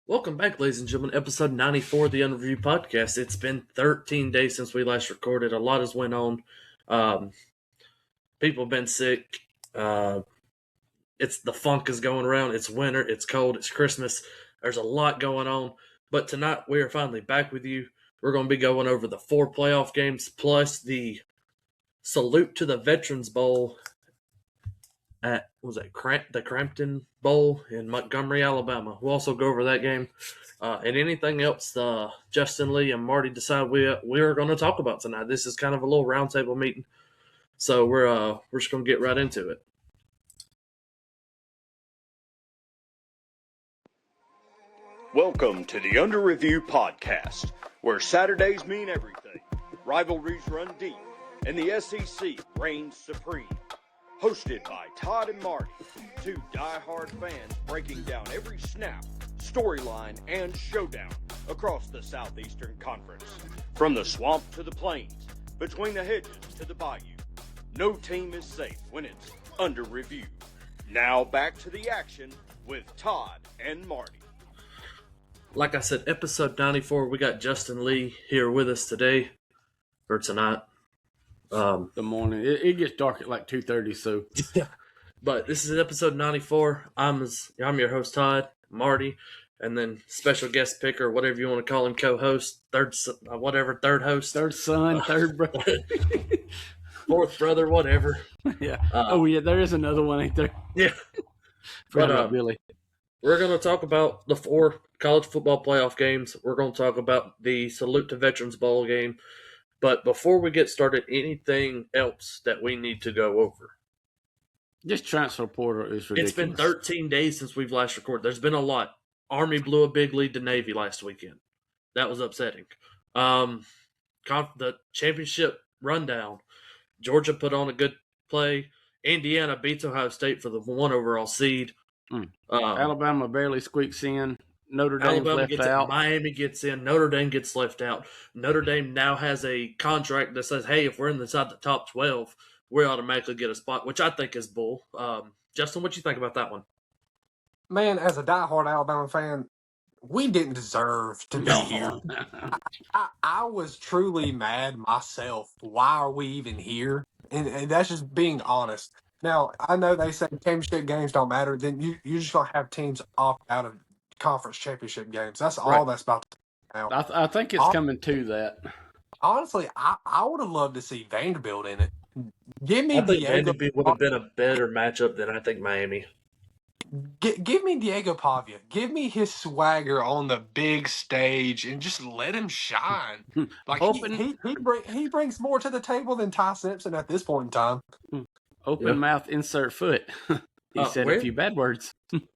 Welcome back, ladies and gentlemen. Episode 94 of the Unreviewed Podcast. It's been 13 days since we last recorded. A lot has went on. People have been sick. The funk is going around. It's winter. It's cold. It's Christmas. There's a lot going on. But tonight we are finally back with you. We're going to be going over the 4 playoff games plus the Salute to the Veterans Bowl at the Crampton Bowl in Montgomery, Alabama. We'll also go over that game and anything else Justin Lee and Marty decide we're going to talk about tonight. This is kind of a little roundtable meeting, so we're just going to get right into it. Welcome to the Under Review Podcast, where Saturdays mean everything, rivalries run deep, and the SEC reigns supreme. Hosted by Todd and Marty, 2 diehard fans breaking down every snap, storyline, and showdown across the Southeastern Conference. From the swamp to the plains, between the hedges to the bayou, no team is safe when it's under review. Now back to the action with Todd and Marty. Like I said, episode 94, we got Justin Lee here with us today, or tonight. Good morning. It gets dark at like 2:30, so. Yeah. But this is episode 94. I'm your host, Todd, Marty, and then special guest picker, whatever you want to call him, co-host, third host. Third son, third brother. Fourth brother, whatever. Yeah. There is another one, ain't there? Yeah. Forgot about Billy. We're going to talk about the 4 college football playoff games. We're going to talk about the Salute to Veterans Bowl game. But before we get started, anything else that we need to go over? Just transfer portal is ridiculous. It's been 13 days since we've last recorded. There's been a lot. Army blew a big lead to Navy last weekend. That was upsetting. The championship rundown. Georgia put on a good play. Indiana beats Ohio State for the 1 overall seed. Alabama barely squeaks in. Notre Dame's left out. Miami gets in. Notre Dame gets left out. Notre Dame now has a contract that says, hey, if we're inside the top 12, we automatically get a spot, which I think is bull. Justin, what you think about that one? Man, as a diehard Alabama fan, we didn't deserve to be here. I was truly mad myself. Why are we even here? And that's just being honest. Now, I know they say championship games don't matter. Then you're just going to have teams opt out of conference championship games. That's all right. That's about to now. I think it's coming to that. Honestly, I would have loved to see Vanderbilt in it. Give me I think Vanderbilt would have been a better matchup than I think Miami. Give me Diego Pavia. Give me his swagger on the big stage and just let him shine. Like he brings more to the table than Ty Simpson at this point in time. Open mouth, insert foot. He said a few bad words.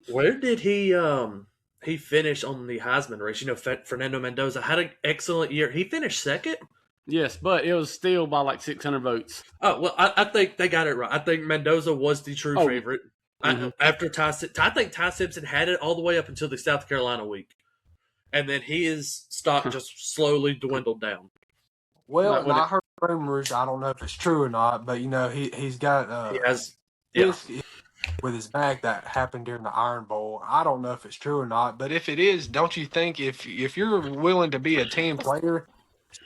Where did he finished on the Heisman race? You know, Fernando Mendoza had an excellent year. He finished second? Yes, but it was still by like 600 votes. Oh, well, I think they got it right. I think Mendoza was the true favorite. Mm-hmm. After I think Ty Simpson had it all the way up until the South Carolina week. And then his stock just slowly dwindled down. Well, I heard rumors. I don't know if it's true or not, but, you know, he's got he has with his back that happened during the Iron Bowl. I don't know if it's true or not, but if it is, don't you think if you're willing to be a team player,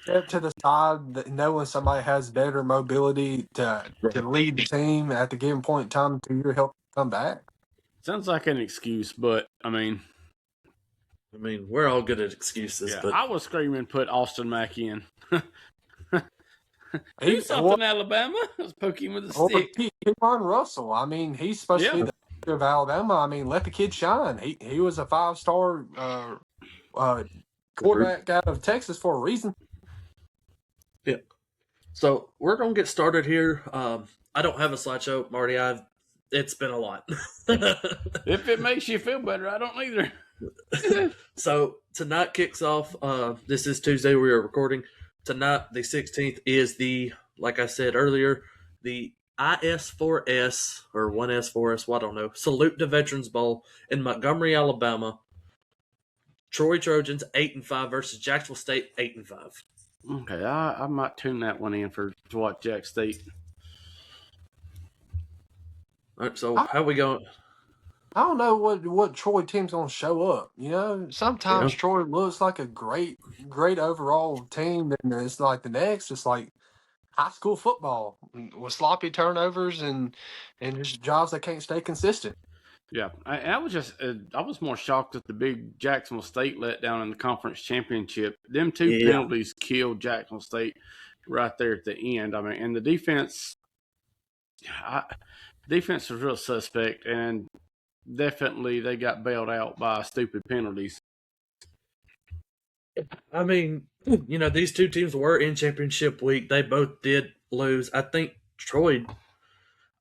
step to the side, knowing somebody has better mobility to lead the team at the given point in time to your help come back? Sounds like an excuse, but I mean, we're all good at excuses. Yeah, but I was screaming, put Austin Mack in. Do something, Alabama. Let's poke him with a stick. Kevon Russell. I mean, he's supposed to be the future of Alabama. I mean, let the kid shine. He was a 5-star quarterback out of Texas for a reason. Yeah. So we're gonna get started here. I don't have a slideshow, Marty. It's been a lot. If it makes you feel better, I don't either. So tonight kicks off. This is Tuesday. We are recording. Tonight, the 16th, is like I said earlier, the IS4S, or 1S4S, well, I don't know, Salute to Veterans Bowl in Montgomery, Alabama. Troy Trojans 8-5 versus Jacksonville State 8-5. Okay, I might tune that one in to watch Jack State. All right, so how we going? don't know what Troy team's gonna show up. You know, sometimes Yeah. Troy looks like a great overall team, and it's like the next, it's like high school football with sloppy turnovers and just jobs that can't stay consistent. Yeah, I was more shocked at the big Jacksonville State letdown in the conference championship. Them two Yeah. penalties killed Jacksonville State right there at the end. I mean, and the defense was real suspect, and definitely they got bailed out by stupid penalties. I mean, these two teams were in championship week. They both did lose. I think Troy,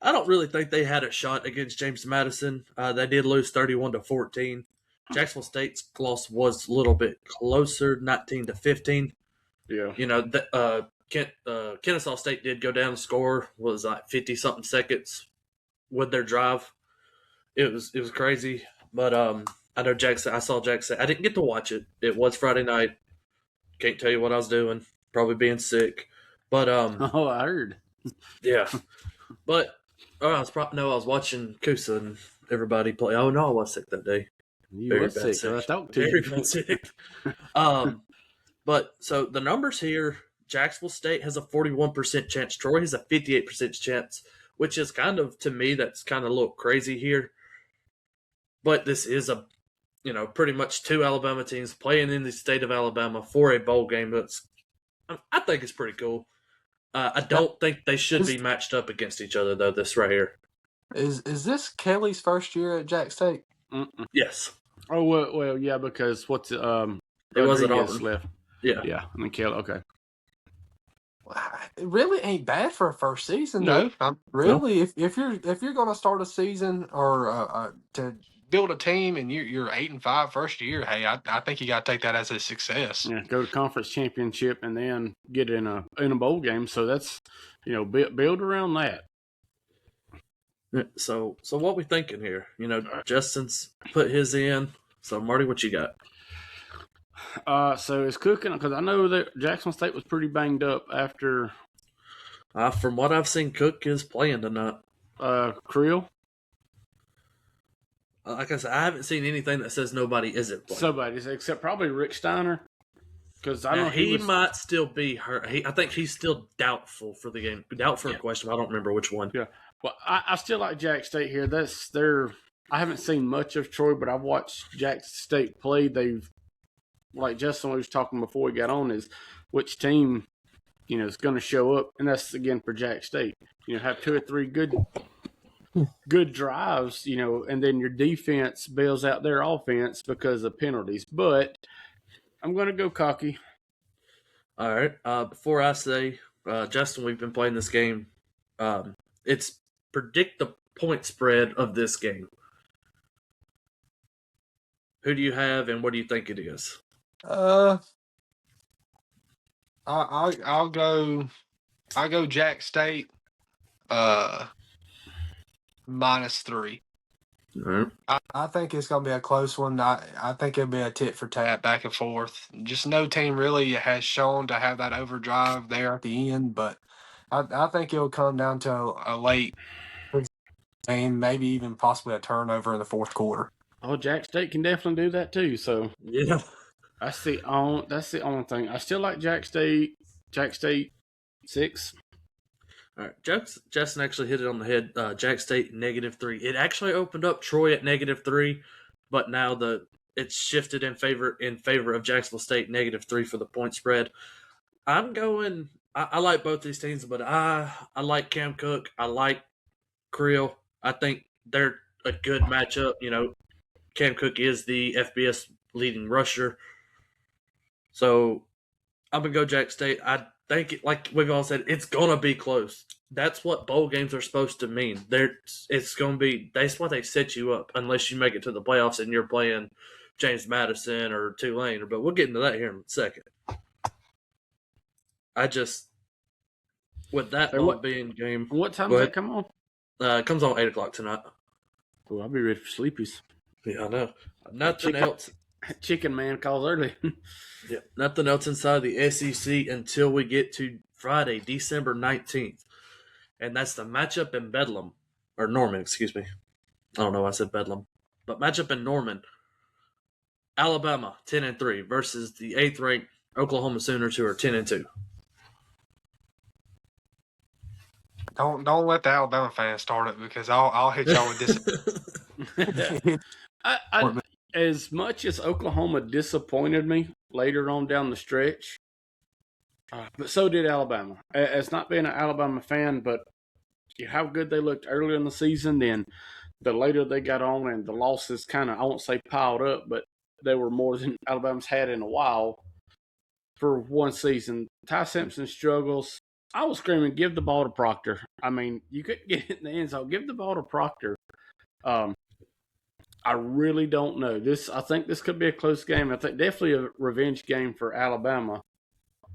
I don't really think they had a shot against James Madison. They did lose 31-14. Jacksonville State's loss was a little bit closer, 19-15. Yeah. Kennesaw State did go down and score, was like 50-something seconds with their drive. It was crazy. But I know Jackson. I saw Jackson. I didn't get to watch it. It was Friday night. Can't tell you what I was doing. Probably being sick. But Oh, I heard. yeah. But I was watching Kusa and everybody play. Oh no, I was sick that day. You Very were bad sick. I talked to Very you. bad sick. But so the numbers here: Jacksonville State has a 41% chance. Troy has a 58% chance, which is kind of, to me, that's kind of a little crazy here. But this is pretty much two Alabama teams playing in the state of Alabama for a bowl game. I think it's pretty cool. I don't think they should be matched up against each other, though, this right here. Is this Kelly's first year at Jack State? Mm-mm. Yes. Oh well, yeah, because it was at Auburn. left. Yeah. Yeah, and then Kelly. Okay. It really ain't bad for a first season, No. though. Really, if you're going to start a season or to build a team and you're 8-5 first year, hey, I think you got to take that as a success. Yeah, go to conference championship and then get in a bowl game. So that's build around that. So what we thinking here? Justin's put his in. So Marty, what you got? So it's cooking because I know that Jackson State was pretty banged up after. From what I've seen, Cook is playing tonight. Creel. Like I said, I haven't seen anything that says nobody isn't playing. Somebody's except probably Rick Steiner, because I know he might still be hurt. I think he's still doubtful for the game. Doubtful for a question. I don't remember which one. Yeah. Well, I still like Jack State here. I haven't seen much of Troy, but I've watched Jack State play. They've, like Justin was talking before we got on, is which team, is going to show up, and that's again for Jack State. Have 2 or 3 good drives, and then your defense bails out their offense because of penalties. But I'm going to go cocky. All right. Before I say, Justin, we've been playing this game. It's predict the point spread of this game. Who do you have, and what do you think it is? I'll go Jack State -3. All right. I think it's going to be a close one. I think it'll be a tit for tat, back and forth. Just no team really has shown to have that overdrive there at the end, but I think it'll come down to a late game, maybe even possibly a turnover in the fourth quarter. Oh, Jack State can definitely do that too. So yeah, that's the only thing. I still like Jack State. Jack State 6. All right, Justin actually hit it on the head. Jack State -3. It actually opened up Troy at -3, but now it's shifted in favor of Jacksonville State -3 for the point spread. I'm going. I like both these teams, but I like Cam Cook. I like Creel. I think they're a good matchup. Cam Cook is the FBS leading rusher, so I'm gonna go Jack State. I think, like we've all said, it's gonna be close. That's what bowl games are supposed to mean. It's gonna be. That's what they set you up, unless you make it to the playoffs and you're playing James Madison or Tulane. But we'll get into that here in a second. With that being game. What time does that come on? It comes on 8:00 tonight. Oh, I'll be ready for sleepies. Yeah, I know. Nothing else. Chicken man calls early. Yeah, nothing else inside the SEC until we get to Friday, December 19th. And that's the matchup in Bedlam. Or Norman, excuse me. I don't know why I said Bedlam. But matchup in Norman, Alabama 10-3 versus the 8th ranked Oklahoma Sooners, who are 10-2. Don't let the Alabama fans start it, because I'll hit y'all with this. As much as Oklahoma disappointed me later on down the stretch, but so did Alabama. As not being an Alabama fan, but how good they looked early in the season, then the later they got on and the losses kind of, I won't say piled up, but they were more than Alabama's had in a while for one season. Ty Simpson struggles. I was screaming, give the ball to Proctor. I mean, you couldn't get it in the end zone. Give the ball to Proctor. I really don't know. I think this could be a close game. I think definitely a revenge game for Alabama.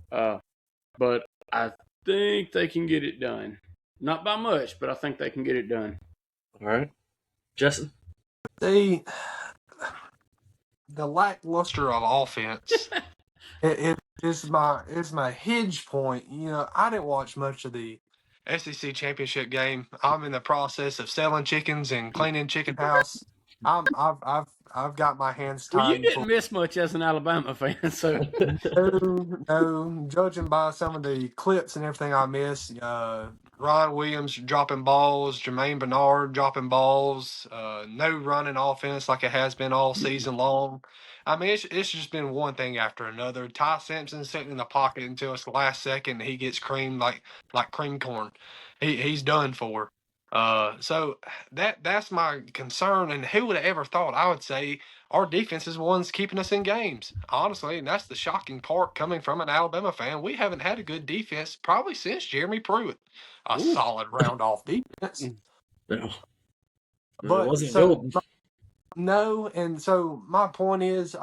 But I think they can get it done. Not by much, but I think they can get it done. All right. Justin? The lackluster of offense it is my hinge point. I didn't watch much of the SEC championship game. I'm in the process of selling chickens and cleaning chicken house. I've got my hands tied. Well, you didn't miss much as an Alabama fan, so no. Judging by some of the clips and everything I missed, Ryan Williams dropping balls, Jermaine Bernard dropping balls, no running offense like it has been all season long. I mean, it's just been one thing after another. Ty Simpson sitting in the pocket until it's the last second, and he gets creamed like cream corn. He's done for. So that's my concern. And who would have ever thought? I would say our defense is one's keeping us in games, honestly, and that's the shocking part coming from an Alabama fan. We haven't had a good defense probably since Jeremy Pruitt. Solid round off defense. No. But it wasn't golden. No, and so my point is,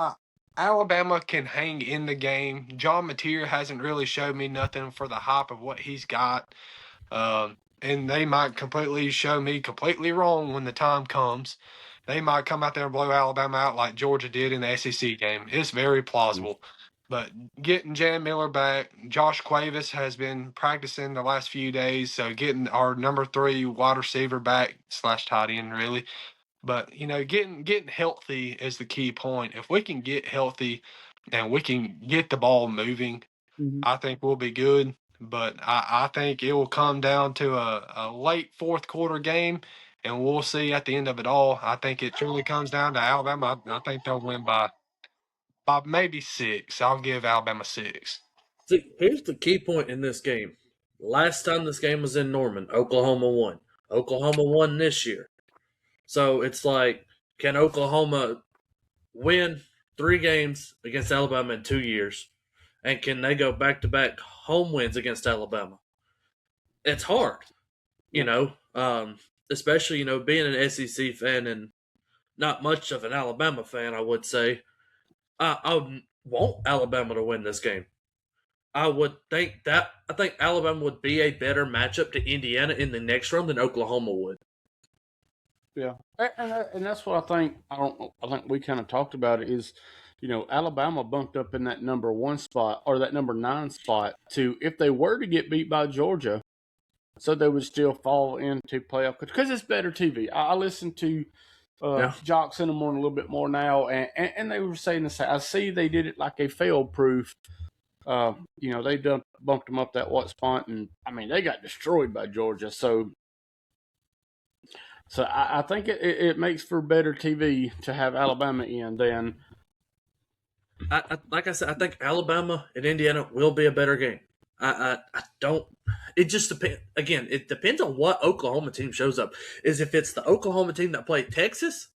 Alabama can hang in the game. John Mateer hasn't really showed me nothing for the hype of what he's got. And they might completely show me completely wrong when the time comes. They might come out there and blow Alabama out like Georgia did in the SEC game. It's very plausible. But getting Jan Miller back, Josh Cuevas has been practicing the last few days, so getting our number 3 wide receiver back / tight end, really. But, getting healthy is the key point. If we can get healthy and we can get the ball moving, I think we'll be good. But I think it will come down to a late fourth quarter game, and we'll see at the end of it all. I think it truly comes down to Alabama. I think they'll win by maybe 6. I'll give Alabama 6. See, here's the key point in this game. Last time this game was in Norman, Oklahoma won. Oklahoma won this year. So it's like, can Oklahoma win 3 games against Alabama in 2 years? And can they go back-to-back home wins against Alabama? It's hard, especially, being an SEC fan and not much of an Alabama fan, I would say. I want Alabama to win this game. I think Alabama would be a better matchup to Indiana in the next round than Oklahoma would. Yeah, and that's what I think. I think we kind of talked about it. Is Alabama bumped up in that number 1 spot or that number 9 spot to, if they were to get beat by Georgia, so they would still fall into playoff because it's better TV. I listen to Jocks in the morning a little bit more now, and they were saying this. I see they did it like a fail-proof. They bumped them up that spot, and I mean they got destroyed by Georgia. So I think it makes for better TV to have Alabama in than. Like I said, I think Alabama and Indiana will be a better game. I don't. It just depends. Again, it depends on what Oklahoma team shows up. If it's the Oklahoma team that played Texas,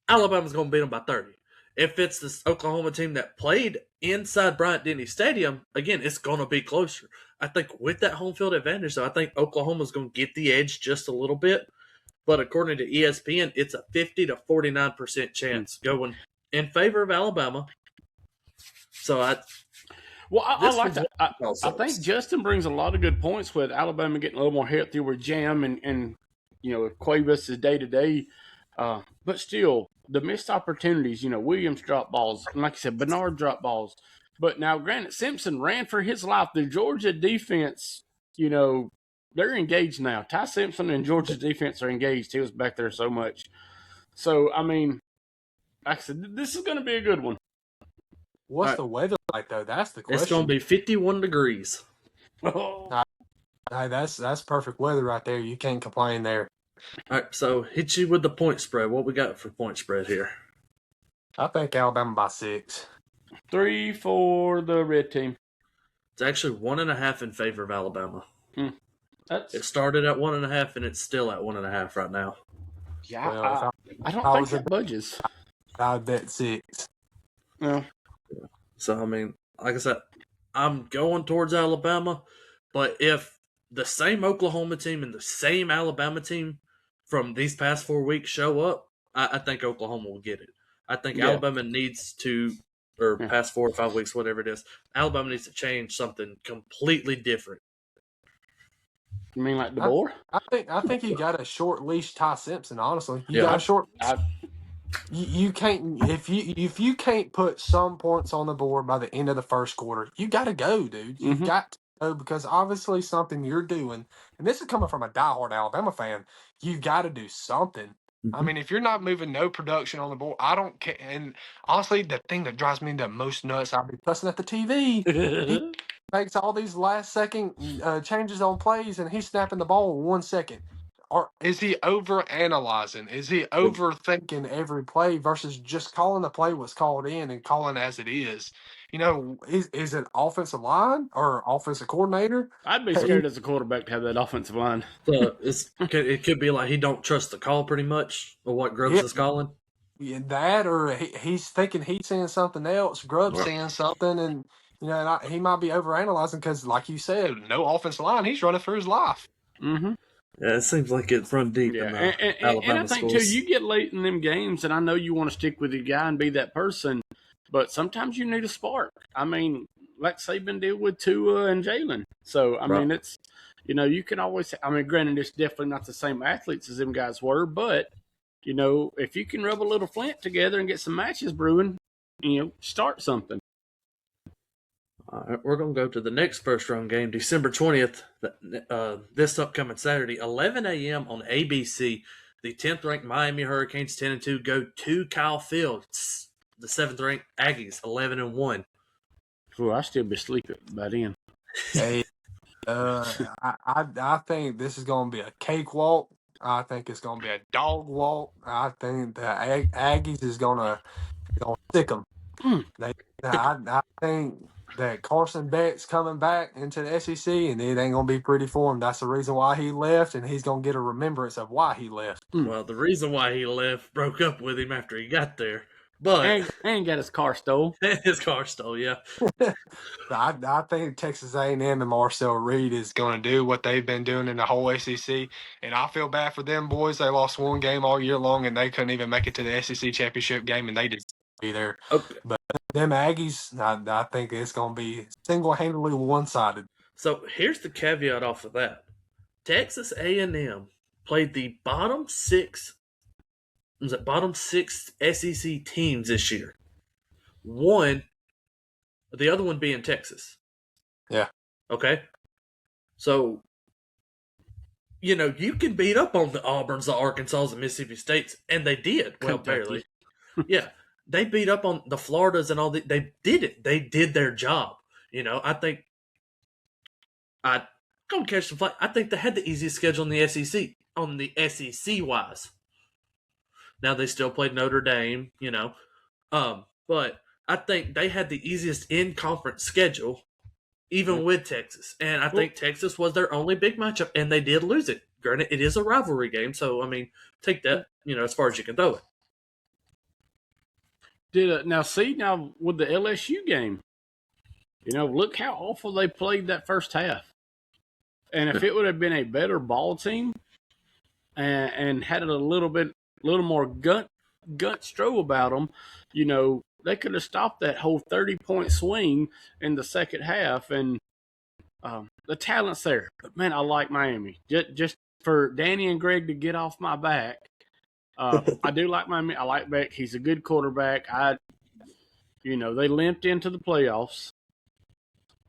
Alabama's going to beat them by 30. If it's this Oklahoma team that played inside Bryant-Denny Stadium, again, it's going to be closer. I think with that home field advantage, though, I think Oklahoma's going to get the edge just a little bit. But according to ESPN, it's a 50 to 49% chance going in favor of Alabama. So I like that. I think Justin brings a lot of good points with Alabama getting a little more healthy with Jam and Cuevas is day to day. But still, the missed opportunities, Williams dropped balls. And like I said, Bernard dropped balls. But now, granted, Simpson ran for his life. The Georgia defense, they're engaged now. Ty Simpson and Georgia's defense are engaged. He was back there so much. So, I mean, like I said, this is going to be a good one. What's the weather like though? That's the question. It's going to be 51 degrees. Oh. Hey, that's perfect weather right there. You can't complain there. All right, so hit you with the point spread. What we got for point spread here? I think Alabama by 6. 3 for the red team. It's actually 1.5 in favor of Alabama. It started at 1.5, and it's still at 1.5 right now. Yeah, Well, I don't think that budges. I'd bet 6. Yeah. So, I mean, like I said, I'm going towards Alabama, but if the same Oklahoma team and the same Alabama team from these past 4 weeks show up, I think Oklahoma will get it. I think Alabama needs to, or past 4 or 5 weeks, whatever it is, Alabama needs to change something completely different. You mean like DeBoer? I think you got a short leash Ty Simpson. Honestly, you got a short. You can't if you can't put some points on the board by the end of the first quarter, you got to go, dude. You've got to go because obviously something you're doing, and this is coming from a diehard Alabama fan. You've got to do something. I mean, if you're not moving no production on the board, I don't care. And honestly, the thing that drives me the most nuts, I'll be fussing at the TV. He makes all these last second changes on plays, and he's snapping the ball in 1 second. Or is he over analyzing? Is he overthinking every play versus just calling the play what's called in and calling as it is? You know, is it offensive line or offensive coordinator? I'd be scared as a quarterback to have that offensive line. So it could be like he don't trust the call pretty much, or what Grubbs is calling. Yeah, that or he's thinking he's seeing something else. Grubbs seeing something, and you know, he might be overanalyzing because, like you said, no offensive line. He's running for his life. Mm-hmm. Yeah, it seems like it's run deep in Alabama and I think, schools. too, you get late in them games, and I know you want to stick with your guy and be that person, but sometimes you need a spark. I mean, like Saban did with Tua and Jalen. So, I mean, it's, you know, you can always, I mean, granted, it's definitely not the same athletes as them guys were, but, you know, if you can rub a little flint together and get some matches brewing, you know, start something. All right, we're going to go to the next first-round game, December 20th, this upcoming Saturday, 11 a.m. on ABC. The 10th-ranked Miami Hurricanes, 10-2, go to Kyle Fields. The 7th-ranked Aggies, 11-1. Well, I still be sleeping by then. Hey, I think this is going to be a cakewalk. I think it's going to be a dog walk. I think the Aggies is going to stick them. I think that Carson Beck's coming back into the SEC, and it ain't going to be pretty for him. That's the reason why he left, and he's going to get a remembrance of why he left. Well, the reason why he left broke up with him after he got there. But and got his car stole. His car stole, yeah. I think Texas A&M and Marcel Reed is going to do what they've been doing in the whole SEC, and I feel bad for them boys. They lost one game all year long, and they couldn't even make it to the SEC championship game, and they didn't be there. Okay. But them Aggies, I think it's going to be single-handedly one-sided. So here's the caveat off of that. Texas A&M played the bottom six SEC teams this year. The other one being Texas. Yeah. Okay. So, you know, you can beat up on the Auburns, the Arkansas, and Mississippi States, and they did. Well, barely. Yeah. They beat up on the Floridas and all that. They did it. They did their job. You know, I think I'm going to catch some flight. I think they had the easiest schedule in the SEC, on the SEC-wise. Now, they still played Notre Dame, you know. But I think they had the easiest in-conference schedule, even with Texas. And I think Texas was their only big matchup, and they did lose it. Granted, it is a rivalry game, so, I mean, take that, you know, as far as you can throw it. Now with the LSU game, you know, look how awful they played that first half. And if it would have been a better ball team and had it a little more gut stroke about them, you know, they could have stopped that whole 30-point swing in the second half. And the talent's there. But, man, I like Miami. Just for Danny and Greg to get off my back. I do like Miami. I like Beck. He's a good quarterback. They limped into the playoffs.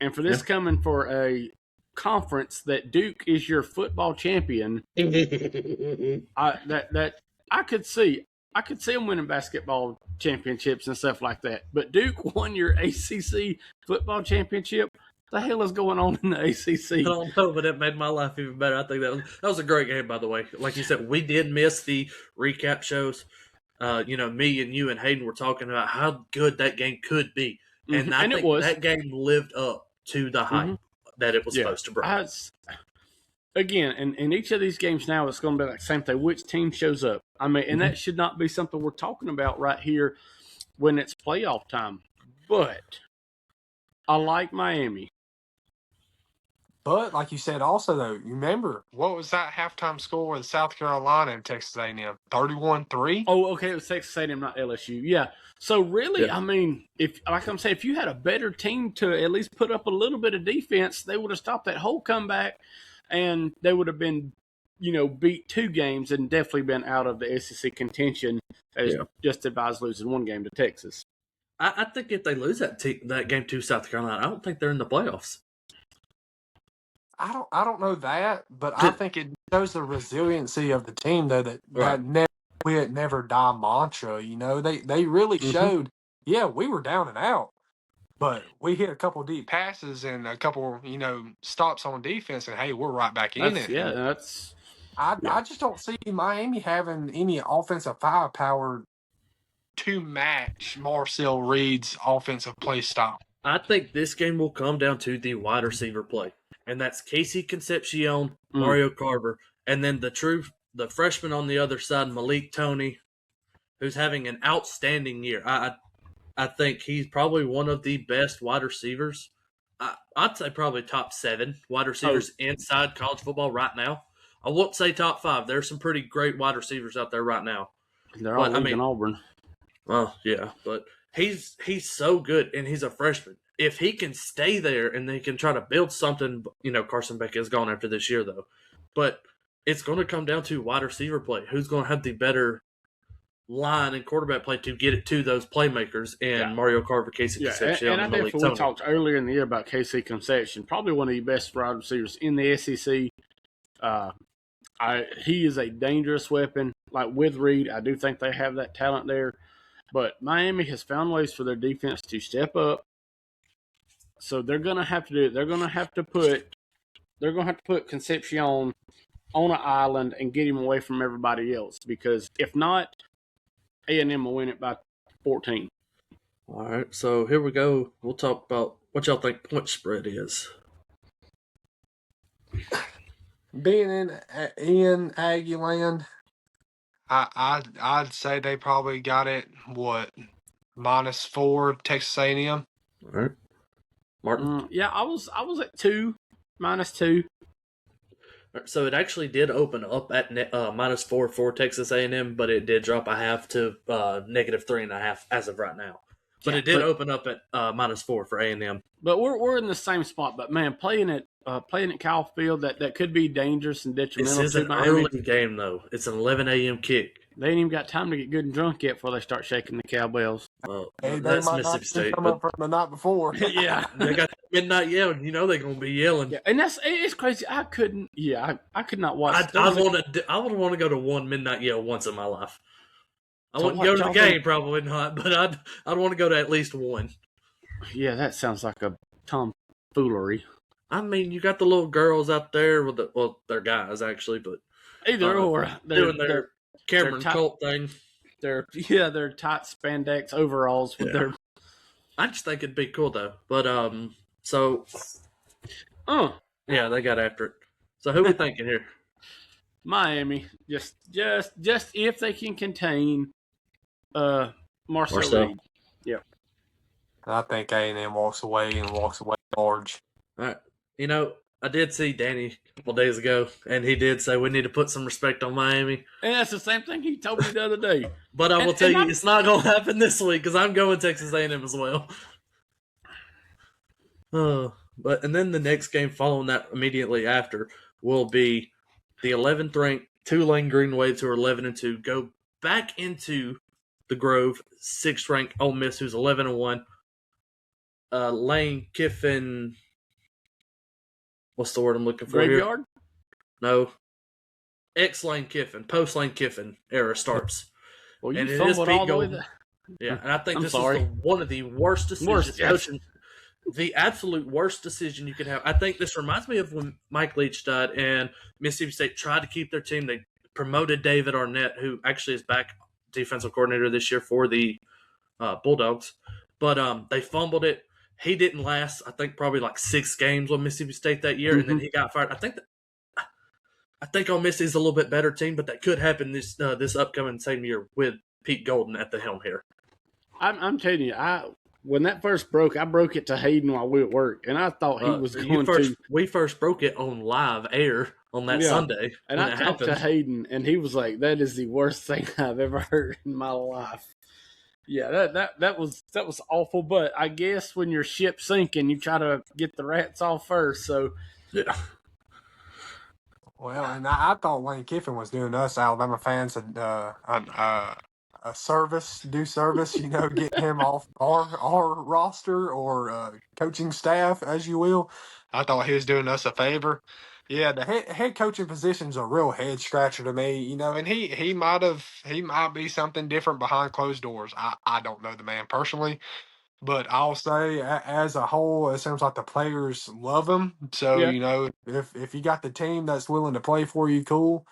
And for this coming for a conference that Duke is your football champion, I could see them winning basketball championships and stuff like that. But Duke won your ACC football championship. The hell is going on in the ACC? I don't know, but it made my life even better. I think that was a great game, by the way. Like you said, we did miss the recap shows. Me and you and Hayden were talking about how good that game could be, and I think that game lived up to the hype that it was supposed to bring. Again, in each of these games now, it's going to be like the same thing. Which team shows up? I mean, and that should not be something we're talking about right here when it's playoff time. But I like Miami. But like you said, also though, you remember what was that halftime score with South Carolina and Texas A&M? 31-3. Oh, okay, it was Texas A&M, not LSU. Yeah. So really, I mean, if you had a better team to at least put up a little bit of defense, they would have stopped that whole comeback, and they would have been, beat 2 games and definitely been out of the SEC contention as just advised losing 1 game to Texas. I think if they lose that game to South Carolina, I don't think they're in the playoffs. I don't know that, but I think it shows the resiliency of the team, though, that never quit, never die mantra. They really showed, we were down and out, but we hit a couple deep passes and a couple, stops on defense, and hey, we're right back in it. Yeah, I just don't see Miami having any offensive firepower to match Marcel Reed's offensive play style. I think this game will come down to the wide receiver play. And that's Casey Concepcion, Mario Carver, and then the freshman on the other side, Malik Toney, who's having an outstanding year. I think he's probably one of the best wide receivers. I'd say probably top 7 wide receivers inside college football right now. I won't say top 5. There's some pretty great wide receivers out there right now. They're all in Auburn. Well, yeah, but he's so good, and he's a freshman. If he can stay there and they can try to build something, Carson Beck is gone after this year, though. But it's going to come down to wide receiver play. Who's going to have the better line and quarterback play to get it to those playmakers? And Mario Carver, Casey Concepcion, and I definitely talked earlier in the year about Casey Concepcion, probably one of the best wide receivers in the SEC. He is a dangerous weapon. Like with Reed, I do think they have that talent there. But Miami has found ways for their defense to step up. So they're going to have to do it. They're going to have to put Concepcion on an island and get him away from everybody else, because if not, A&M will win it by 14. All right, so here we go. We'll talk about what y'all think point spread is. Being in Aggie land, I'd say they probably got it -4 Texas A&M. All right. Martin? I was at -2. So it actually did open up at -4 for Texas A&M, but it did drop a half to -3.5 as of right now. But it did open up at -4 for A&M. But we're in the same spot. But man, playing at Kyle Field, that could be dangerous and detrimental. This is an early game though. It's an 11 a.m. kick. They ain't even got time to get good and drunk yet before they start shaking the cowbells. Well, that's Mississippi State. Come up from the night before. Yeah, they got midnight yelling. They're gonna be yelling. Yeah, and it's crazy. I couldn't. Yeah, I could not watch. I would want to go to one midnight yell once in my life. I wouldn't go to the game, probably not, but I'd want to go to at least one. Yeah, that sounds like a tomfoolery. I mean, you got the little girls out there with they're guys actually, but either or they're doing their Cameron Colt thing. They're tight spandex overalls with their. I just think it'd be cool though. But yeah, they got after it. So who we thinking here? Miami. Just if they can contain Marcel Reed. Yeah. I think A&M walks away large. All right. I did see Danny a couple days ago, and he did say we need to put some respect on Miami. And that's the same thing he told me the other day. But I will tell you, it's not going to happen this week because I'm going Texas A&M as well. And then the next game following that immediately after will be the 11th ranked Tulane Green Waves, who are 11-2, go back into the Grove, 6th ranked Ole Miss, who's 11-1. Lane Kiffin what's the word I'm looking for Graveyard? here? No. Lane Kiffin, post Lane Kiffin era starts. Well, you and it is fumbled Pete all the way Golden. there. Yeah, and I think I'm this sorry. was one of the worst decisions yes. coaching. The absolute worst decision you could have. I think this reminds me of when Mike Leach died and Mississippi State tried to keep their team. They promoted David Arnett, who actually is back defensive coordinator this year for the Bulldogs. But they fumbled it. He didn't last, I think, probably like 6 games with Mississippi State that year, and then he got fired. I think Ole Miss is a little bit better team, but that could happen this upcoming same year with Pete Golden at the helm here. I'm telling you, when that first broke, I broke it to Hayden while we were at work, and I thought he was going to. We first broke it on live air on that Sunday, and I talked to Hayden, and he was like, "That is the worst thing I've ever heard in my life." Yeah, that was awful. But I guess when your ship's sinking, you try to get the rats off first. So yeah. Well, and I thought Lane Kiffin was doing us Alabama fans a service, get him off our roster or coaching staff, as you will. I thought he was doing us a favor. Yeah, the head coaching position's a real head scratcher to me, and he might be something different behind closed doors. I don't know the man personally. But I'll say, as a whole, it seems like the players love him. So, if you got the team that's willing to play for you, cool.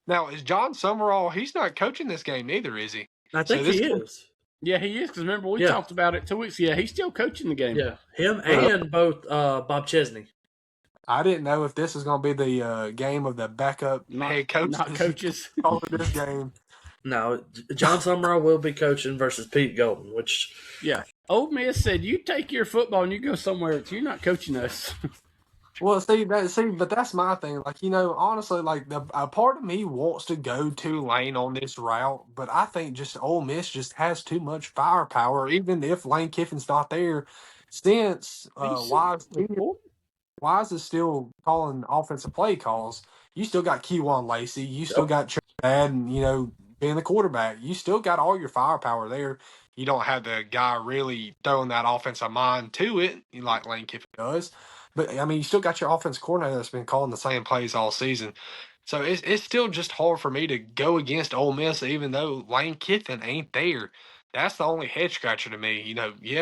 Now, is John Summerall, he's not coaching this game neither, is he? I think he is. Yeah, he is, because remember, we talked about it 2 weeks ago. He's still coaching the game. Yeah, him and both Bob Chesney. I didn't know if this is going to be the game of the backup head coaches. Not coaches. Over this game. No, John Summerall will be coaching versus Pete Golden, which... Yeah. Ole Miss said, you take your football and you go somewhere else. You're not coaching us. Well, but that's my thing. Like, honestly, like a part of me wants to go Tulane on this route, but I think just Ole Miss just has too much firepower, even if Lane Kiffin's not there. Since Wise is still calling offensive play calls, you still got Keywan Lacey, you still got Chad, and being the quarterback, you still got all your firepower there. You don't have the guy really throwing that offensive mind to it, like Lane Kiffin does. But, you still got your offensive coordinator that's been calling the same plays all season. So it's still just hard for me to go against Ole Miss, even though Lane Kiffin ain't there. That's the only head scratcher to me.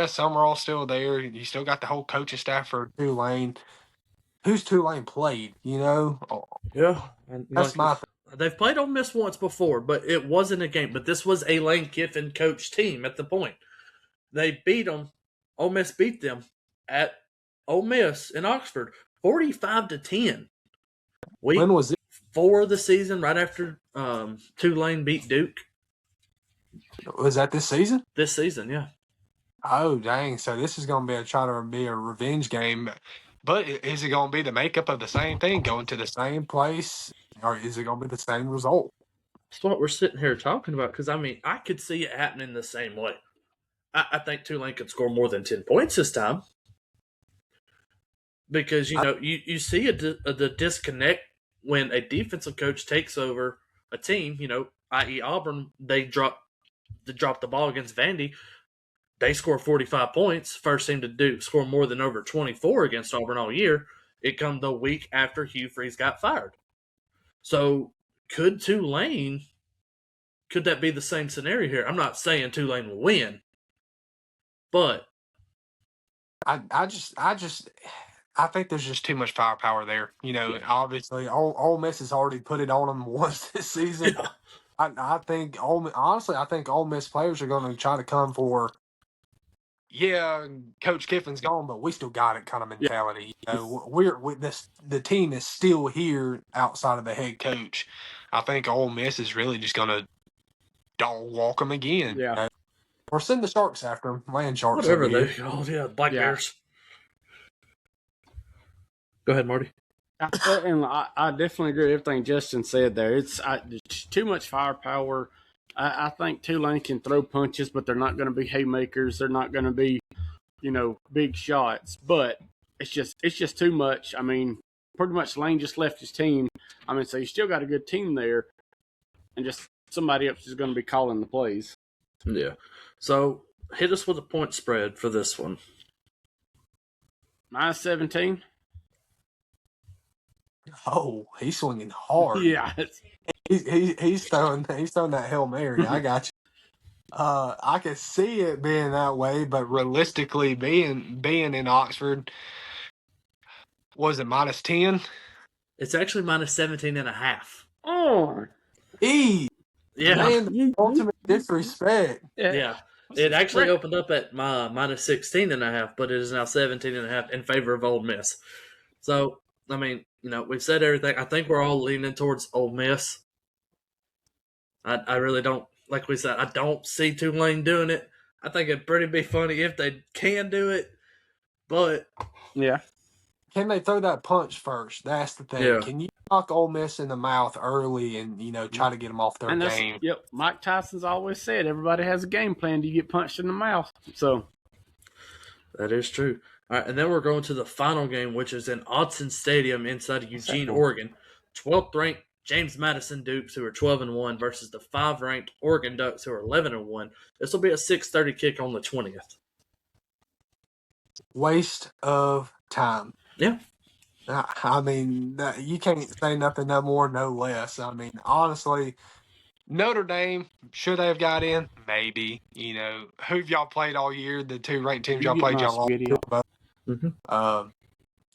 Summerall's still there. You still got the whole coaching staff for Tulane. Who's Tulane played, Yeah. That's my thing. They've played Ole Miss once before, but it wasn't a game. But this was a Lane Kiffin coach team at the point. They beat them. Ole Miss beat them at Ole Miss in Oxford, 45-10. When was it? 4 of the season, right after Tulane beat Duke. Was that this season? This season, yeah. Oh, dang. So this is going to try to be a revenge game. But is it going to be the makeup of the same thing, going to the same place, or is it going to be the same result? That's what we're sitting here talking about, because, I could see it happening the same way. I think Tulane could score more than 10 points this time. Because, you see the disconnect when a defensive coach takes over a team, i.e. Auburn, they dropped the ball against Vandy. They score 45 points. First team to score more than over 24 against Auburn all year. It come the week after Hugh Freeze got fired. So could that be the same scenario here? I'm not saying Tulane will win, but I think there's just too much firepower there. Obviously, Ole Miss has already put it on them once this season. Yeah. I think Ole Miss players are going to try to come for, Coach Kiffin's gone, but we still got it kind of mentality. The team is still here outside of the head coach. I think Ole Miss is really just going to dog walk them again. Yeah. Or send the Sharks after them, land Sharks. Whatever they Black Bears. Go ahead, Marty. And I definitely agree with everything Justin said there. It's too much firepower. I think Tulane can throw punches, but they're not going to be haymakers. They're not going to be, big shots. But it's just too much. Pretty much Lane just left his team. So you still got a good team there, and just somebody else is going to be calling the plays. Yeah. So hit us with a point spread for this one. -17. Oh, he's swinging hard. Yeah. He's throwing that Hail Mary. I got you. I could see it being that way, but realistically, being in Oxford, was it -10? It's actually -17.5. Oh. E Yeah. man, the ultimate disrespect. Yeah. It actually opened up at -16.5, but it is now 17.5 in favor of Ole Miss. So, I mean, we've said everything. I think we're all leaning towards Ole Miss. I really don't, like we said, I don't see Tulane doing it. I think it'd pretty be funny if they can do it, but Yeah. Can they throw that punch first? That's the thing. Yeah. Can you knock Ole Miss in the mouth early and try to get them off their And that's, game? yep, Mike Tyson's always said everybody has a game plan. Do you get punched in the mouth? So that is true. All right, and then we're going to the final game, which is in Autzen Stadium inside of Eugene, Oregon. 12th ranked James Madison Dukes, who are 12-1, versus the 5th ranked Oregon Ducks, who are 11-1. This will be a 6:30 kick on the 20th. Waste of time. Yeah. I mean, you can't say nothing no more, no less. I mean, honestly, Notre Dame, should they have got in? Maybe. Who've y'all played all year? The 2 ranked teams y'all played, y'all lost. Mm-hmm.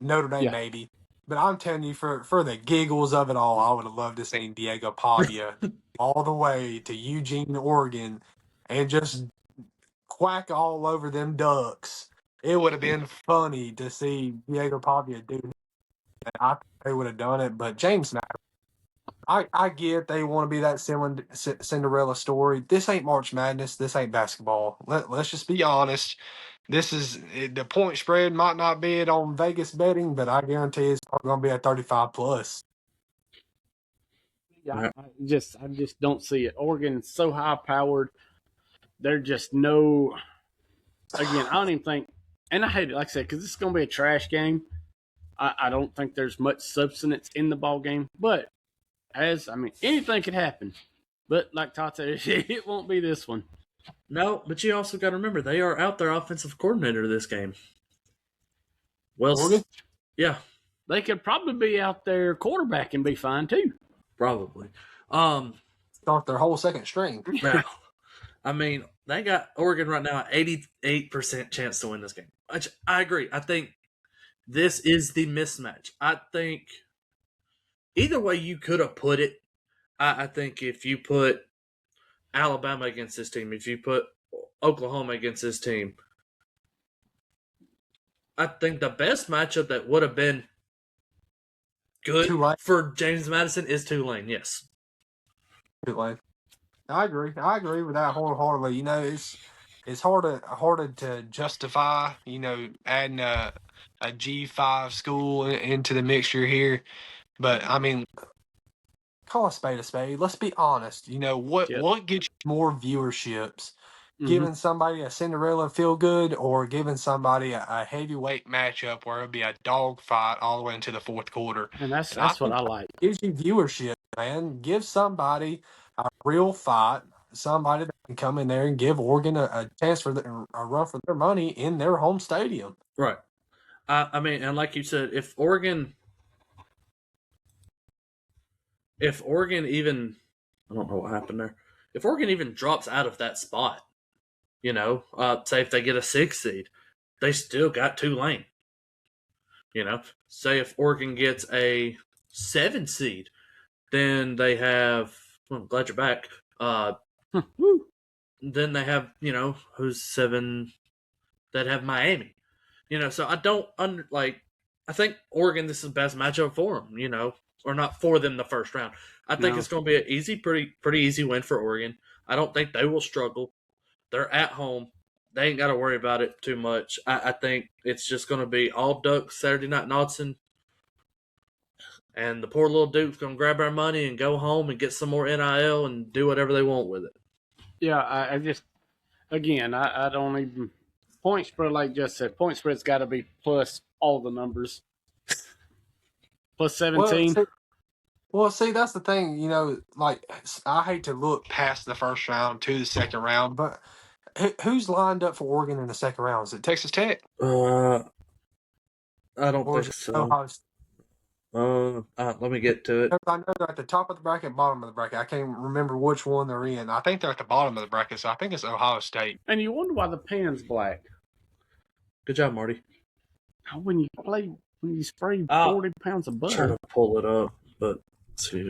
Notre Dame, maybe. But I'm telling you, for the giggles of it all, I would have loved to see Diego Pavia all the way to Eugene, Oregon, and just quack all over them Ducks. It would have been funny to see Diego Pavia do that. I think they would have done it, but James Madison, I get they want to be that Cinderella story. This ain't March Madness. This ain't basketball. Let's just be honest. This is the point spread might not be it on Vegas betting, but I guarantee it's going to be a 35 plus. Yeah, I just don't see it. Oregon's so high powered. They're just no. Again, I don't even think, and I hate it, like I said, because it's going to be a trash game. I don't think there's much substance in the ball game, but anything could happen. But like Todd said, it won't be this one. No, but you also got to remember they are out their offensive coordinator this game. Well, Oregon? Yeah, they could probably be out there quarterback and be fine too. Probably. Start their whole second string. Now, I mean, they got Oregon right now at 88% chance to win this game. I agree. I think this is the mismatch. I think either way you could have put it, I think if you put Alabama against this team, if you put Oklahoma against this team, I think the best matchup that would have been good for James Madison is Tulane, yes. Tulane. I agree with that wholeheartedly. It's harder to justify, adding a G5 school into the mixture here. But I mean, call a spade a spade. Let's be honest. What gets you more viewerships? Giving somebody a Cinderella feel good, or giving somebody a heavyweight matchup where it'll be a dog fight all the way into the fourth quarter. And that's what I like. Gives you viewership, man. Give somebody a real fight, somebody that can come in there and give Oregon a chance for a run for their money in their home stadium. Right. I mean, and like you said, if Oregon even, I don't know what happened there. If Oregon even drops out of that spot, say if they get a 6 seed, they still got Tulane. Say if Oregon gets a 7 seed, then they have, well, I'm glad you're back. Then they have, who's 7, that have Miami. So I don't, I think Oregon, this is the best matchup for them, or not for them the first round. I think it's going to be an easy, pretty easy win for Oregon. I don't think they will struggle. They're at home. They ain't got to worry about it too much. I think it's just going to be all Ducks Saturday night in Autzen. And the poor little Duke's going to grab our money and go home and get some more NIL and do whatever they want with it. Yeah, I just, again, I don't even, point spread, like Just said, point spread's got to be plus all the numbers. Plus 17. Well, see, that's the thing, I hate to look past the first round to the second round, but who's lined up for Oregon in the second round? Is it Texas Tech? I don't think so. Let me get to it. I know they're at the top of the bracket, bottom of the bracket. I can't remember which one they're in. I think they're at the bottom of the bracket, so I think it's Ohio State. And you wonder why the pan's black. Good job, Marty. When you spray Oh, 40 pounds of I'm trying butter. to pull it up, but let's see.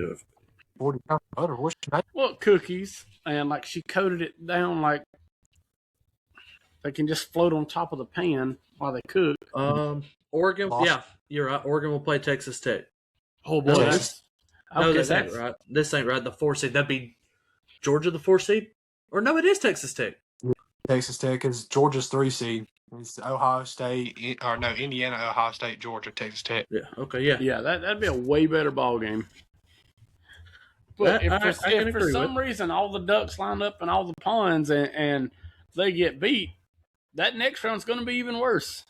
40 pounds of butter. What's your name? Well, cookies, and like she coated it down like they can just float on top of the pan while they cook. Oregon. Lost. Yeah, you're right. Oregon will play Texas Tech. Oh boy, No, that's No, okay. this ain't right. This ain't right. The 4 seed. That'd be Georgia, the 4 seed, or no, it is Texas Tech. Texas Tech is Georgia's 3 seed. It's Ohio State, or no, Indiana, Ohio State, Georgia, Texas Tech. Yeah. Okay. Yeah. Yeah, that'd be a way better ball game. But if for some reason all the ducks line up and all the ponds and they get beat, that next round's going to be even worse.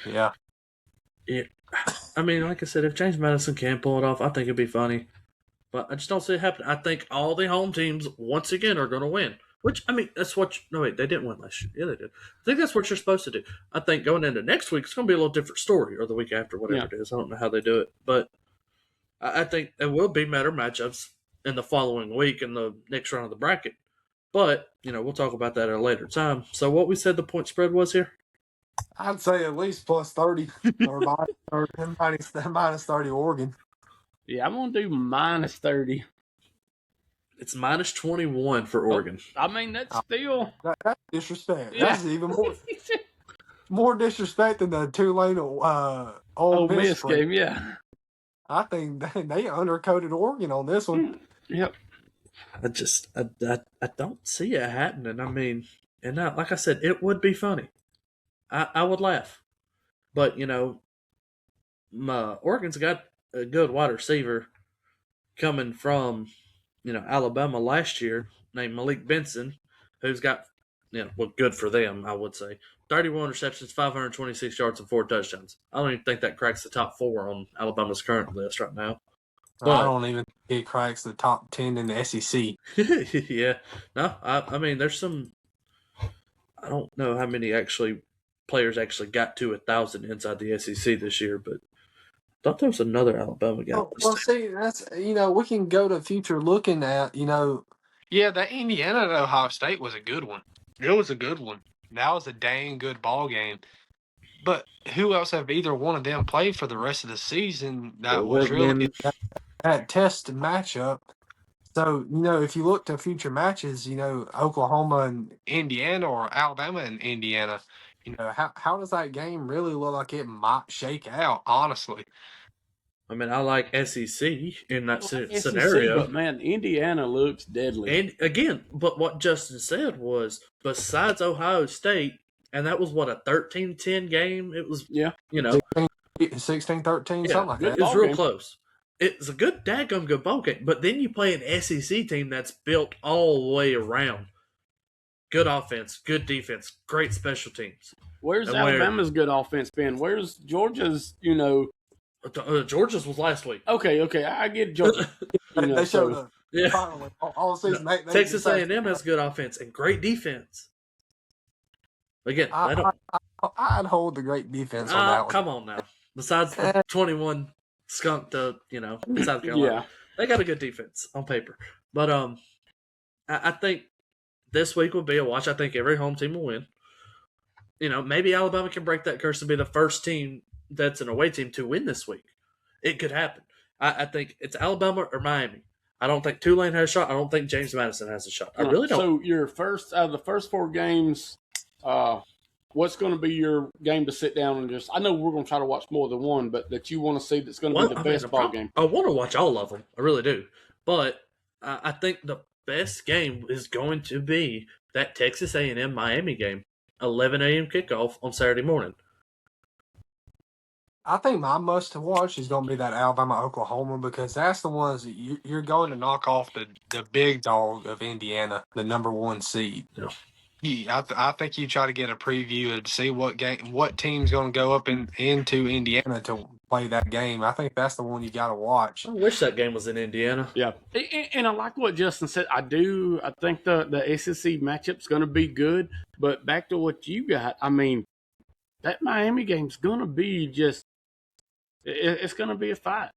Yeah. Yeah. I mean, like I said, if James Madison can pull it off, I think it'd be funny. But I just don't see it happening. I think all the home teams, once again, are going to win. Which, I mean, that's what... No, wait, they didn't win last year. Yeah, they did. I think that's what you're supposed to do. I think going into next week, it's going to be a little different story, or the week after, whatever it is. I don't know how they do it. But I think there will be better matchups in the following week in the next round of the bracket. But, we'll talk about that at a later time. So what we said the point spread was here? I'd say at least plus 30 or minus 30 Oregon. Yeah, I'm going to do minus 30. It's minus 21 for Oregon. I mean, that's still... That's disrespect. Yeah. That's even more disrespect than the Tulane Ole Miss game, yeah. I think they undercoated Oregon on this one. Yep. I don't see it happening. I mean, and now, like I said, it would be funny. I would laugh. But, Oregon's got a good wide receiver coming from, Alabama last year named Malik Benson, who's got, good for them, I would say. 31 receptions, 526 yards, and 4 touchdowns. I don't even think that cracks the top 4 on Alabama's current list right now. But I don't even think it cracks the top 10 in the SEC. Yeah. No, I mean, there's some... I don't know how many players actually got to 1,000 inside the SEC this year, but I thought there was another Alabama guy. Well, see, that's, we can go to future looking at, yeah, that Indiana at Ohio State was a good one. It was a good one. That was a dang good ball game. But who else have either one of them played for the rest of the season that was really that test matchup? So, if you look to future matches, Oklahoma and Indiana or Alabama and Indiana, how does that game really look like it might shake out, honestly? I mean, I like SEC in that scenario. But, man, Indiana looks deadly. And, again, but what Justin said was, besides Ohio State, and that was, a 13-10 game? It was, 16-13, something like that. It was real close. It's a good daggum good ball game, but then you play an SEC team that's built all the way around. Good offense, good defense, great special teams. Where's Alabama's good offense been? Where's Georgia's, Georgia's was last week. Okay, I get Georgia. They showed up. Yeah. Finally, all season. They Texas A&M has good offense and great defense. Again, I'd hold the great defense on that one. Come on now. Besides the 21 skunk to, South Carolina. They got a good defense on paper. But I think this week will be a watch. I think every home team will win. Maybe Alabama can break that curse and be the first team that's an away team to win this week. It could happen. I think it's Alabama or Miami. I don't think Tulane has a shot. I don't think James Madison has a shot. I really don't. So your first out of the first 4 games, what's going to be your game to sit down and just? I know we're going to try to watch more than one, but that you want to see that's going to be the best ball game. I want to watch all of them. I really do. But I think the best game is going to be that Texas A&M Miami game, 11 a.m. kickoff on Saturday morning. I think my must-watch is going to be that Alabama-Oklahoma because that's the ones that you're going to knock off the big dog of Indiana, the number 1 seed. Yeah. I think you try to get a preview to see what team's going to go up into Indiana to play that game. I think that's the one you got to watch. I wish that game was in Indiana. Yeah, and I like what Justin said. I do. I think the SEC matchup's going to be good. But back to what you got, I mean, that Miami game's going to be just. It's going to be a fight.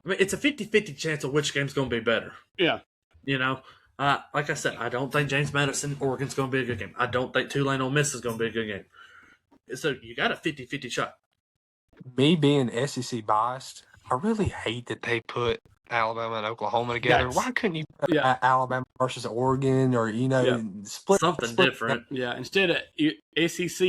I mean, it's a 50-50 chance of which game's going to be better. Yeah. You know, like I said, I don't think James Madison, Oregon's going to be a good game. I don't think Tulane, Ole Miss is going to be a good game. So you got a 50-50 shot. Me being SEC biased, I really hate that they put Alabama and Oklahoma together. Yes. Why couldn't you put Alabama versus Oregon or, split something different? Yeah, instead of SEC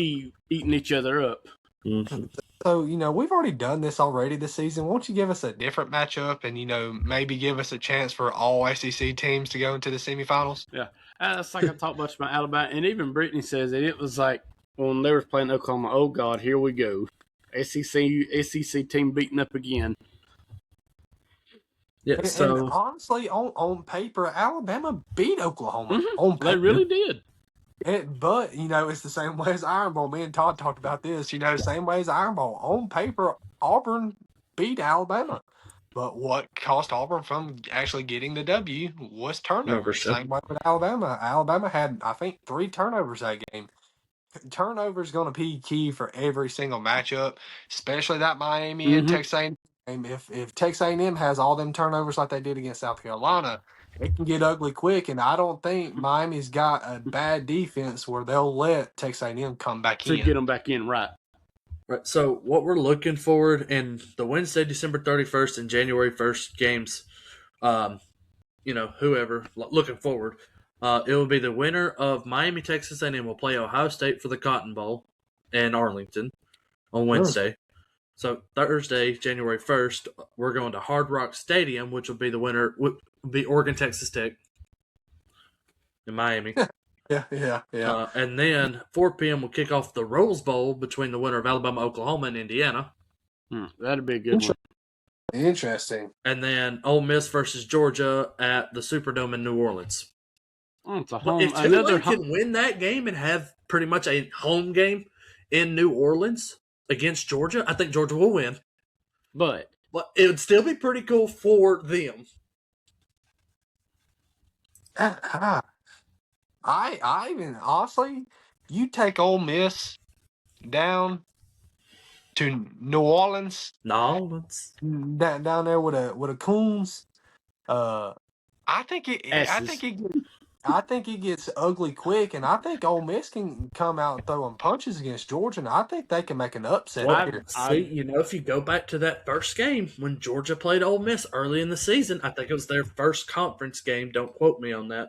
eating each other up. Mm-hmm. So, we've already done this already this season. Won't you give us a different matchup and, maybe give us a chance for all SEC teams to go into the semifinals? Yeah. That's like I talked much about Alabama. And even Brittany says that it was like when they were playing Oklahoma, oh, God, here we go. SEC team beating up again. Yeah, and honestly, on paper, Alabama beat Oklahoma. Mm-hmm. On paper. They really did. But, it's the same way as Iron Bowl. Me and Todd talked about this. Same way as Iron Bowl. On paper, Auburn beat Alabama. But what cost Auburn from actually getting the W was turnovers. Same way with Alabama. Alabama had, I think, 3 turnovers that game. Turnover is going to be key for every single matchup, especially that Miami and Texas A&M. If Texas A&M has all them turnovers like they did against South Carolina, it can get ugly quick. And I don't think Miami's got a bad defense where they'll let Texas A&M come back in. To get them back in, right. Right. So what we're looking forward in the Wednesday, December 31st and January 1st games, whoever looking forward, it will be the winner of Miami, Texas A&M will play Ohio State for the Cotton Bowl in Arlington on Wednesday. Sure. So Thursday, January 1st, we're going to Hard Rock Stadium, which will be the winner, will be Oregon, Texas Tech in Miami. Yeah. And then 4 p.m. will kick off the Rose Bowl between the winner of Alabama, Oklahoma, and Indiana. That'd be a good one. Interesting. And then Ole Miss versus Georgia at the Superdome in New Orleans. It's a home. If Tulane can win that game and have pretty much a home game in New Orleans against Georgia, I think Georgia will win. But it would still be pretty cool for them. I even honestly, you take Ole Miss down to New Orleans, down there with a Coons. I think it gets ugly quick, and I think Ole Miss can come out throwing punches against Georgia, and I think they can make an upset here. If you go back to that first game when Georgia played Ole Miss early in the season, I think it was their first conference game. Don't quote me on that.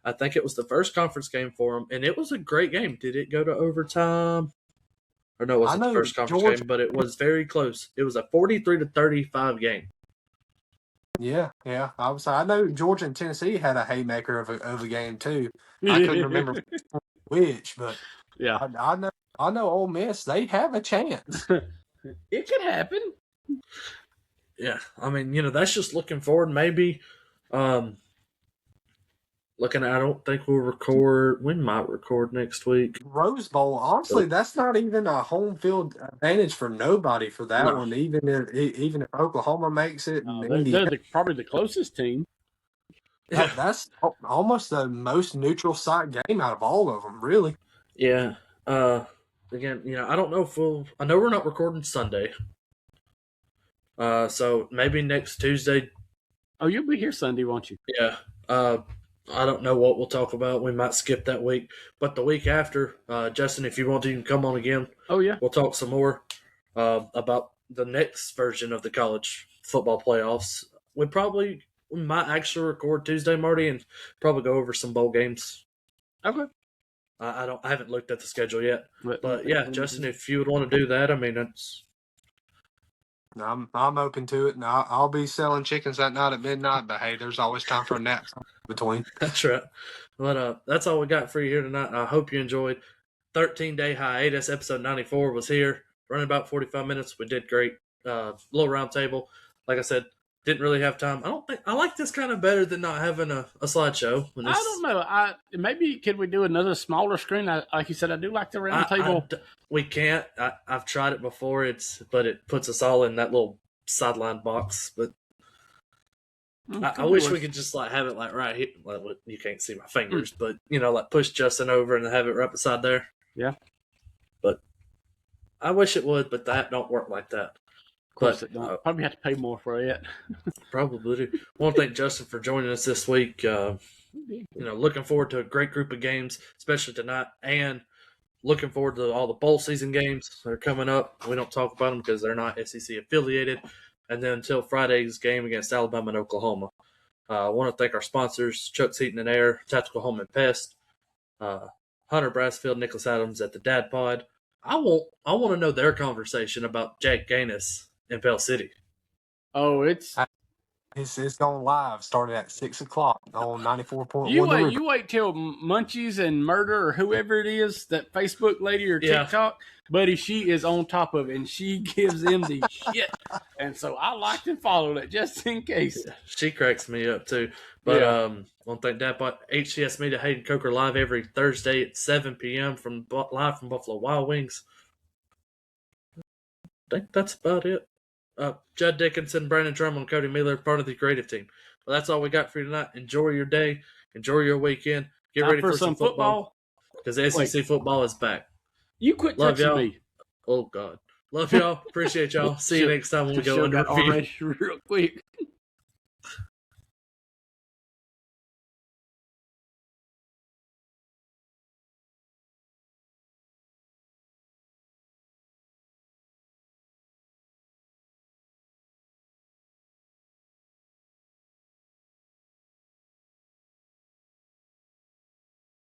I think it was the first conference game for them, and it was a great game. Did it go to overtime? Or no, it wasn't the first conference game, but it was very close. It was a 43-35 game. Yeah. I know Georgia and Tennessee had a haymaker of a game too. I couldn't remember which, but yeah, I know Ole Miss, they have a chance. It could happen. Yeah, I mean, that's just looking forward. Maybe, I don't think we'll record. We might record next week. Rose Bowl, honestly, that's not even a home field advantage for nobody for that one. Even if Oklahoma makes it, they're probably the closest team. That's almost the most neutral site game out of all of them, really. Yeah. Again, I don't know if I know we're not recording Sunday. So maybe next Tuesday. Oh, you'll be here Sunday, won't you? Yeah. I don't know what we'll talk about. We might skip that week. But the week after, Justin, if you want to, you can come on again. Oh, yeah. We'll talk some more about the next version of the college football playoffs. We might actually record Tuesday, Marty, and probably go over some bowl games. Okay. I haven't looked at the schedule yet. But yeah, Justin, if you would want to do that, I mean, that's... I'm open to it, and I'll be selling chickens that night at midnight. But hey, there's always time for a nap between. That's right. But that's all we got for you here tonight. I hope you enjoyed. 13-day hiatus. Episode 94 was here, running about 45 minutes. We did great. Little round table. Like I said, didn't really have time. I like this kind of better than not having a slideshow. I don't know. Maybe could we do another smaller screen? Like you said, I do like the round table. We can't. I've tried it before. But it puts us all in that little sideline box. But I wish we could just have it right here. You can't see my fingers, but push Justin over and have it right beside there. Yeah. But I wish it would, but that don't work like that. course it don't. Probably have to pay more for it. Probably do. I want to thank Justin for joining us this week. Looking forward to a great group of games, especially tonight, and looking forward to all the bowl season games that are coming up. We don't talk about them because they're not SEC affiliated. And then until Friday's game against Alabama and Oklahoma. I want to thank our sponsors, Chuck's Heating and Air, Tactical Home and Pest, Hunter Brassfield, Nicholas Adams at the Dadpod. I want to know their conversation about Jack Gaines in Pell City. Oh, it's going live. Started at 6:00 on 94.1. You wait till Munchies and Murder or whoever it is, that Facebook lady or TikTok, buddy, she is on top of it and she gives them the shit. And so I liked and followed it just in case. She cracks me up too. But I want to thank Dadpod, HCS Media, Hayden Coker live every Thursday at 7 p.m. live from Buffalo Wild Wings. I think that's about it. Jud Dickinson, Brandon Trammell, and Cody Miller, part of the creative team. Well, that's all we got for you tonight. Enjoy your day. Enjoy your weekend. Get ready for some football. Because the SEC football is back. You quit touching me. Oh, God. Love y'all. Appreciate y'all. See you next time when we go under review. Real quick.